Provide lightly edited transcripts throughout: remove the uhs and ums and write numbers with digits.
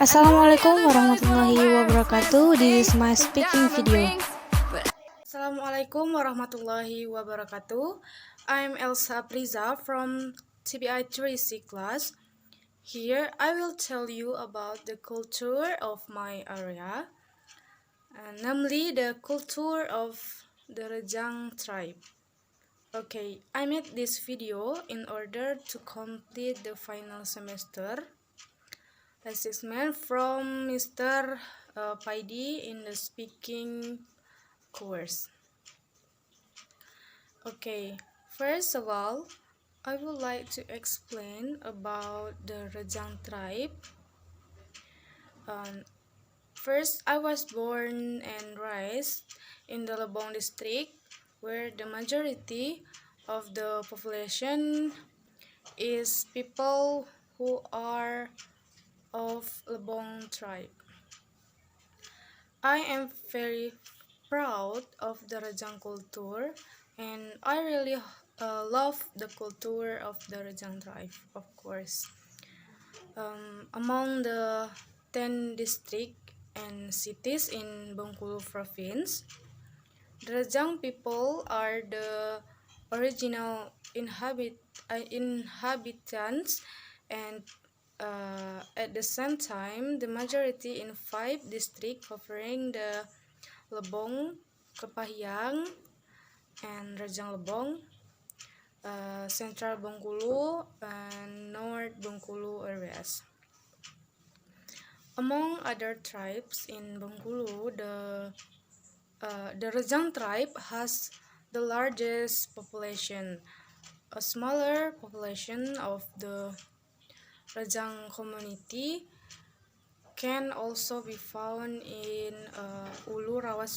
Assalamualaikum warahmatullahi wabarakatuh. This is my speaking video. Assalamualaikum warahmatullahi wabarakatuh. I'm Else Apriza from TBI 3C class. Here I will tell you about the culture of my area, namely the culture of the Rejang tribe. Okay, I made this video in order to complete the final semester assessment from Mr. Paidi in the speaking course. Okay, first of all, I would like to explain about the Rejang tribe. First, I was born and raised in the Lebong district, where the majority of the population is people who are of Lebong tribe. I am very proud of the Rejang culture, and I really love the culture of the Rejang tribe, of course. Among the 10 districts and cities in Bengkulu province, the Rejang people are the original inhabitants, and at the same time, the majority in 5 districts covering the Lebong, Kepahyang, and Rejang Lebong, Central Bengkulu, and North Bengkulu areas. Among other tribes in Bengkulu, the Rejang tribe has the largest population. A smaller population of the Rejang community can also be found in Musirawas,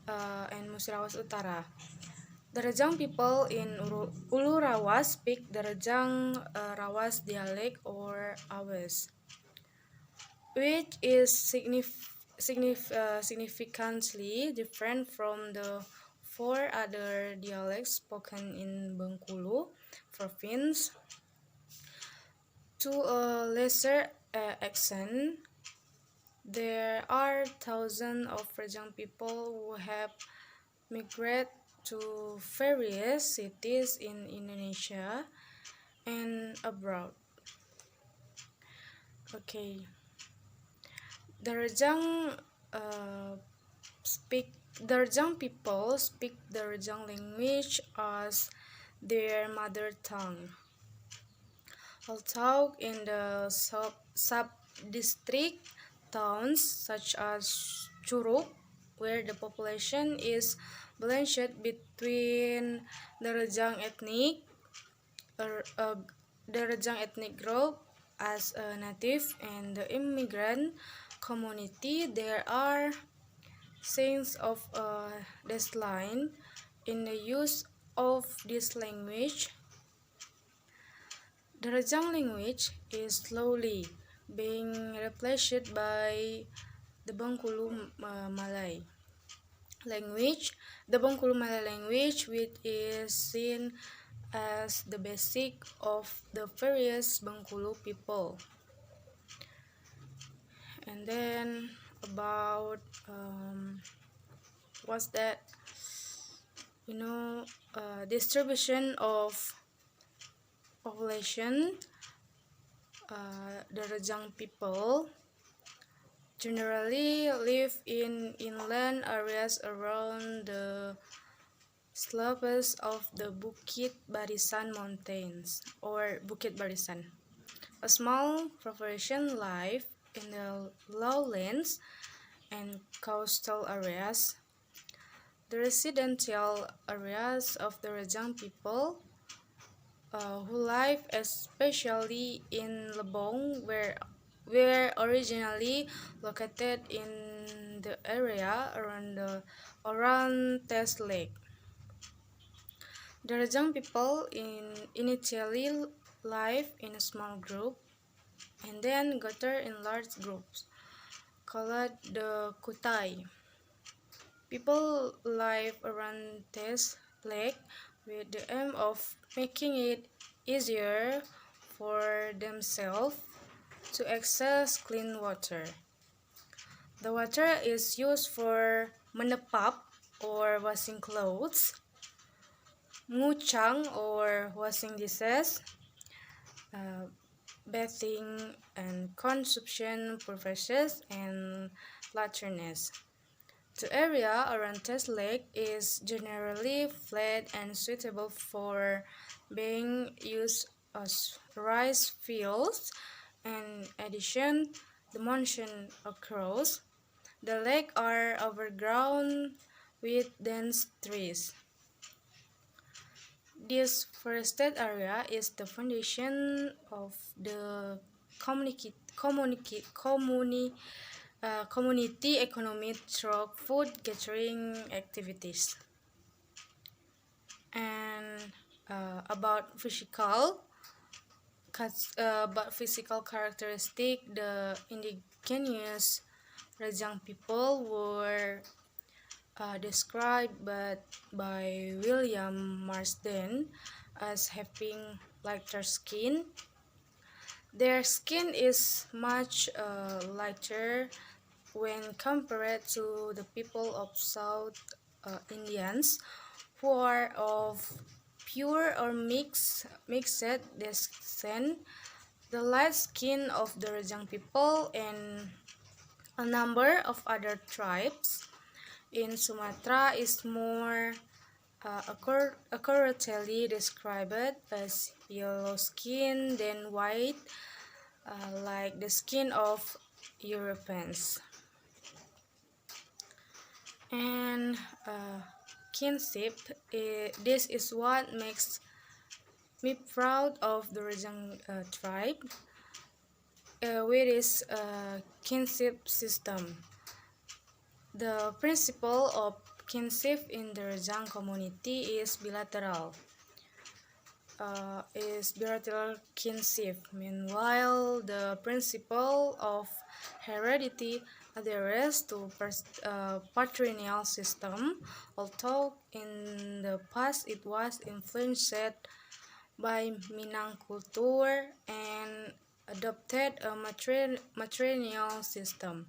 and Musirawas Utara. The Rejang people in Ulu Rawas speak the Rejang Rawas dialect or Awes, which is significantly different from the 4 other dialects spoken in Bengkulu province. To a lesser extent, there are thousands of Rejang people who have migrated to various cities in Indonesia and abroad. Okay, the Rejang people speak the Rejang language as their mother tongue. Although in the sub-district towns such as Curug, where the population is blended between the Rejang ethnic group as a native and the immigrant community, there are signs of a decline in the use of this language. The Rejang language is slowly being replaced by the Bengkulu Malay language. The Bengkulu Malay language, which is seen as the basic of the various Bengkulu people. And then about what's that? Distribution of population. The Rejang people generally live in inland areas around the slopes of the Bukit Barisan Mountains or Bukit Barisan. A small population live in the lowlands and coastal areas. The residential areas of the Rejang people who live especially in Lebong were originally located in the area around Test Lake. The Rejang people initially live in a small group and then gather in large groups called the Kutai. People live around Test Lake with the aim of making it easier for themselves to access clean water. The water is used for menepap or washing clothes, ngucang or washing dishes, uh, bathing and consumption purposes, and latrines. The area around this lake is generally flat and suitable for being used as rice fields. In addition, the monsoon occurs. The lake are overgrown with dense trees. This forested area is the foundation of the community economy through food gathering activities. And about physical characteristic, the indigenous Rajang people were described by William Marsden as having lighter skin. Their skin is much lighter when compared to the people of South Indians, who are of pure or mixed descent. The light skin of the Rajang people and a number of other tribes in Sumatra is more accurately described as yellow skin than white, like the skin of Europeans. And kinship, this is what makes me proud of the Rajang tribe with its kinship system. The principle of kinship in the Rajang community is bilateral kinship. Meanwhile, the principle of heredity adheres to patrilineal system, although in the past it was influenced by Minang culture and adopted a matrilineal system.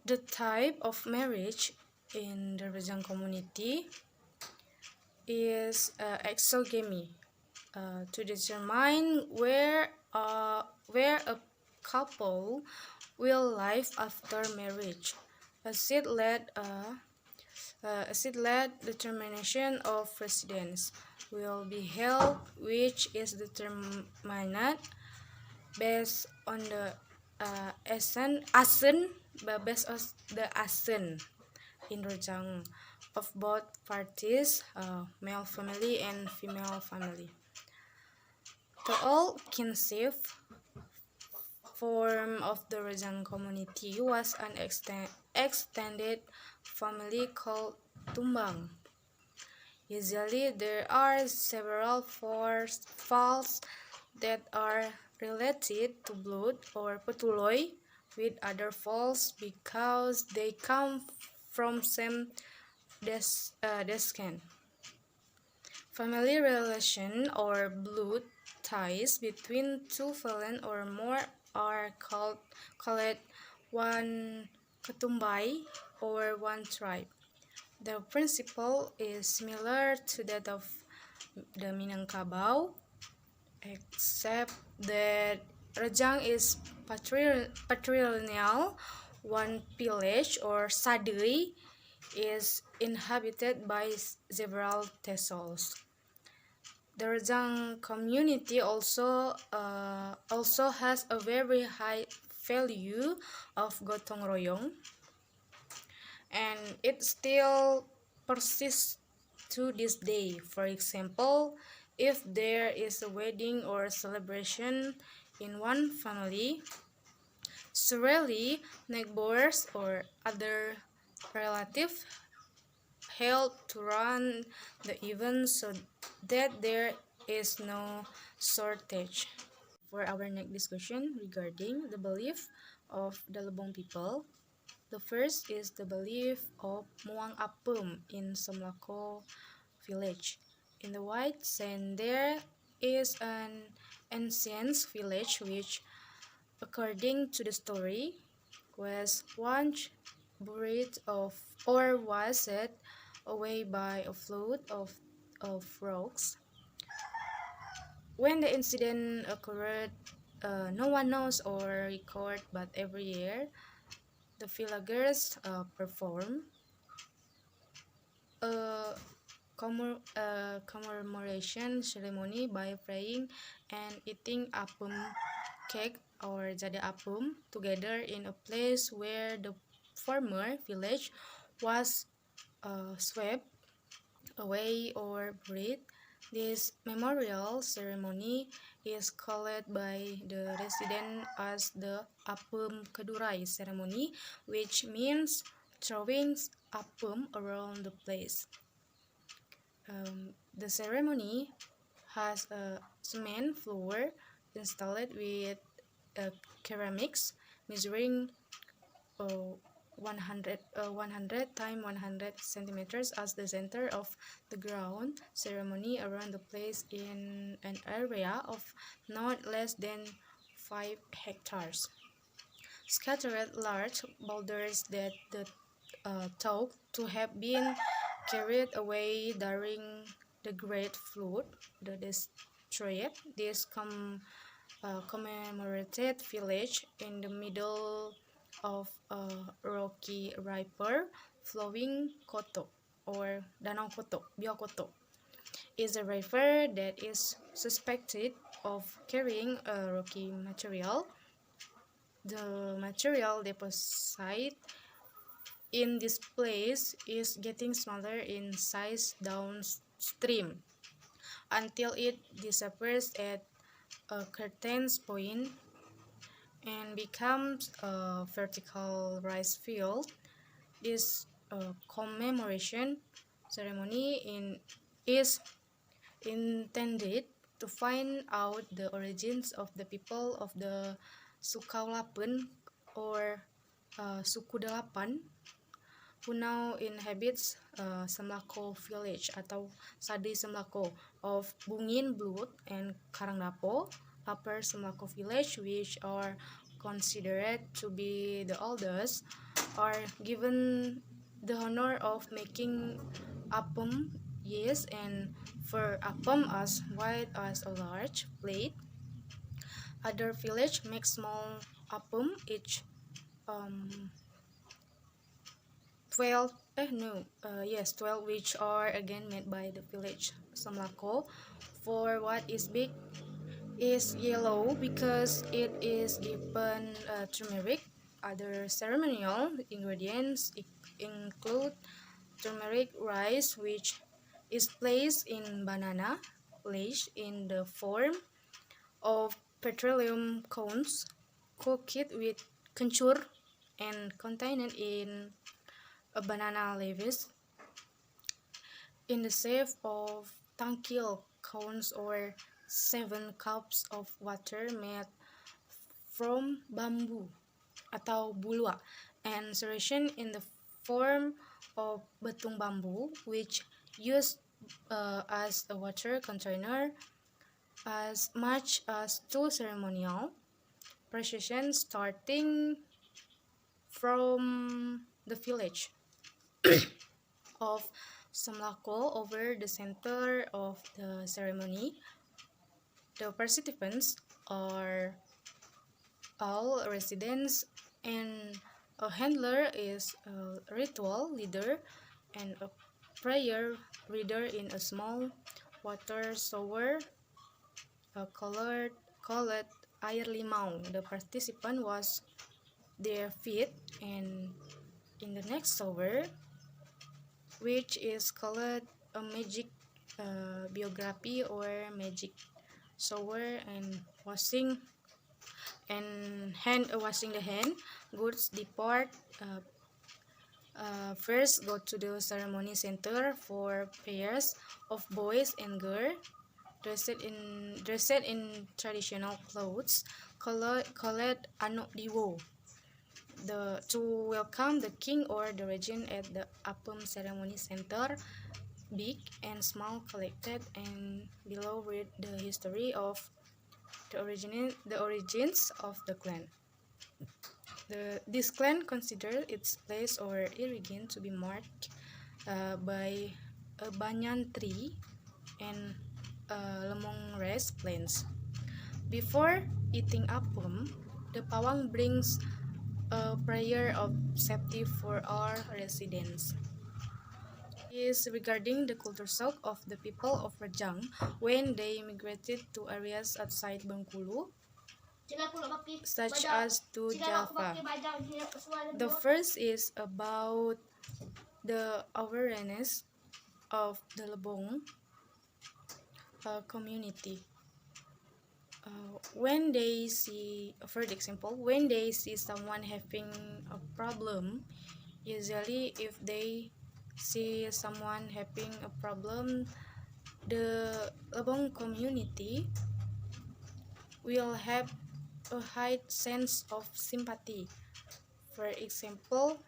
The type of marriage in the Rajang community is exogamy, to determine where a couple will live after marriage. A seed-led determination of residence will be held, which is determined based on the asen in Rajang of both parties, male family and female family. The all kinship form of the Rajang community was an extended family called tumbang. Usually, there are several falls that are related to blood or petuloy with other falls because they come from same descent. Family relation or blood ties between two fallen or more are called one ketumbai or one tribe. The principle is similar to that of the Minangkabau, except that Rajang is patrilineal. One village or sadri is inhabited by several tesols. The Rajang community also has a very high value of gotong royong, and it still persists to this day. For example, if there is a wedding or a celebration in one family, surely neighbors or other relatives help to run the event so that there is no shortage. For our next discussion regarding the belief of the Lebong people, the first is the belief of Muang Apem in Somlako village. In the white sand there is an ancient village which, according to the story, was once buried or washed away by a flood of rocks. When the incident occurred, no one knows or record, but every year the villagers perform a commemoration ceremony by praying and eating apem cake or jadi apem together in a place where the former village was swept away or buried. This memorial ceremony is called by the resident as the apem kedurai ceremony, which means throwing apem around the place. The ceremony has a cement floor installed with ceramics measuring 100 times 100 centimeters as the center of the ground. Ceremony around the place in an area of not less than 5 hectares. Scattered large boulders that thought to have been carried away during the Great Flood, the destroyed this commemorated village in the middle of a rocky river flowing Koto or Danau Koto, Biokoto, is a river that is suspected of carrying a rocky material. The material deposited in this place is getting smaller in size downstream until it disappears at a curtain's point and becomes a vertical rice field. This commemoration ceremony is intended to find out the origins of the people of the Sukaulapen or Suku Delapan who now inhabits Semlako village atau Sadi Semlako of Bungin, Blut, and Karangdapo, Upper Semlako village, which are considered to be the oldest, are given the honor of making apem yeast and for apem as wide as a large plate. Other village make small apem each 12 which are again made by the village Semlako. For what is big is yellow because it is given turmeric. Other ceremonial ingredients include turmeric rice, which is placed in banana leaves in the form of petroleum cones, cooked with kencur and contained in a banana leaves in the shape of tangkil cones or 7 cups of water made from bamboo atau bulwa, and solution in the form of betung bambu, which used as a water container. As much as 2 ceremonial processions starting from the village of Semlako over the center of the ceremony. The participants are all residents, and a handler is a ritual leader and a prayer reader in a small water shower called air limau. The participant was their feet, and in the next shower, which is called a magic biography or magic shower, and washing the hand, goods depart. First go to the ceremony center for pairs of boys and girls dressed in traditional clothes called Anok Diwo, to welcome the king or the regent at the Apem ceremony center. big and small collected, and below read the history of the origins of the clan. This clan considered its place or origin to be marked by a banyan tree and lemongrass plants. Before eating apple, the pawang brings a prayer of safety for our residents. Is regarding the culture shock of the people of Rejang when they migrated to areas outside Bengkulu, such as to Java. The first is about the awareness of the Lebong community. When they see, for example, when they see someone having a problem, usually if they see someone having a problem, the Lebong community will have a high sense of sympathy. For example,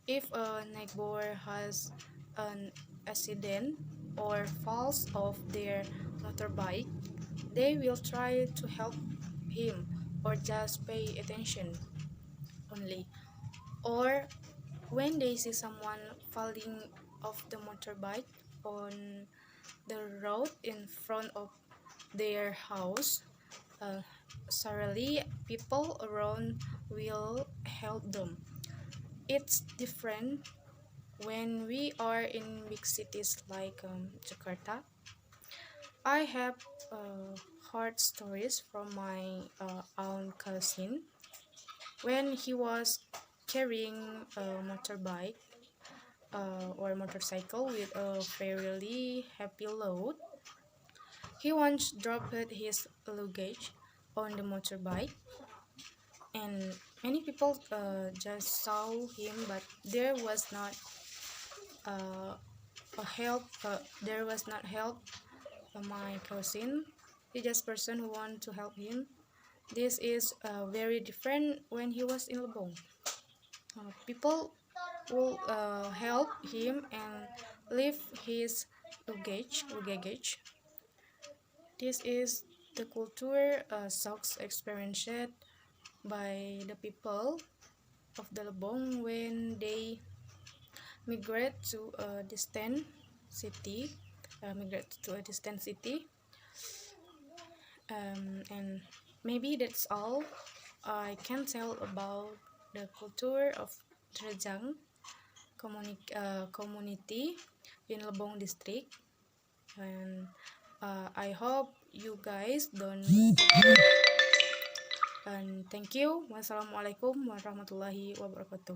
if a neighbor has an accident or falls off their motorbike, they will try to help him or just pay attention only. Or when they see someone falling off the motorbike on the road in front of their house, suddenly people around will help them. It's different when we are in big cities like Jakarta. I have heard stories from my own cousin when he was carrying a motorbike or motorcycle with a fairly heavy load. He once dropped his luggage on the motorbike, and many people just saw him, but there was not a help. There was not help for my cousin. He just person who want to help him. This is very different when he was in Lebong. People will help him and lift his luggage. This is the culture shocks experienced by the people of the Lebong when they migrate to a distant city. And maybe that's all I can tell about the culture of Rejang community in Lebong district, and I hope you guys don't forget. And thank you. Wassalamualaikum warahmatullahi wabarakatuh.